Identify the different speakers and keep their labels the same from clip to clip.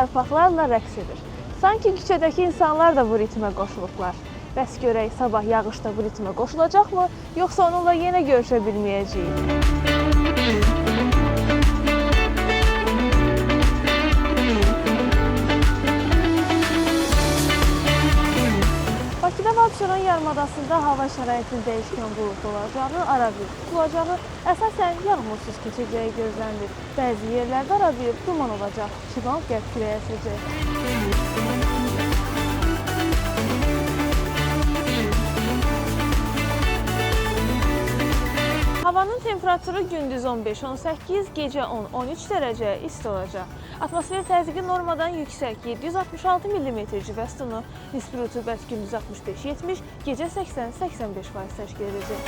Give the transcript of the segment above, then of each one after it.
Speaker 1: yarpaqlarla rəqs edir. Sanki küçədəki insanlar da bu ritmə qoşulublar. Bəs görək, sabah yağışda bu ritmə qoşulacaqmı, yoxsa onunla yenə görüşə bilməyəcəyik? Bakıda və Abşeron yarımadasında hava şəraitinin dəyişkən buludlu olacağı, arabir tutulacağı, əsasən yağmursuz keçəcəyi gözlənilir. Bəzi yerlərdə arabir duman olacaq, şimal-qərb küləyi əsəcək. Havanın temperaturu gündüz 15-18, gecə 10-13 dərəcə isti olacaq. Atmosfer təzyiqi normadan yüksək 766 mm civə sütunu, nisbi rütubət gündüz 65-70, gecə 80-85% təşkil edəcək.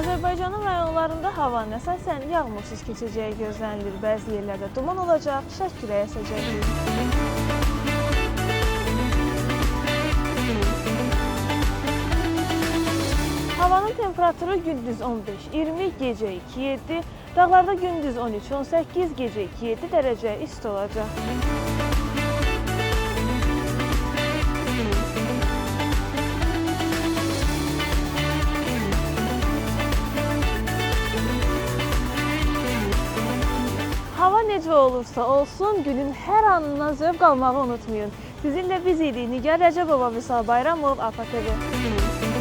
Speaker 1: Azərbaycanın rayonlarında havanın əsasən yağmursuz keçəcəyi gözlənilir. Bəzi yerlərdə duman olacaq, şərq küləyi əsəcək. Havanın temperaturu gündüz 15-20, gecə 2-7, dağlarda gündüz 13-18, gecə 2-7 dərəcə isti olacaq. Hava necə olursa olsun, günün hər anından zövq almağı unutmayın. Sizinlə biz idik. Nigar Rəcəbova, Vüsal Bayramov, APTV.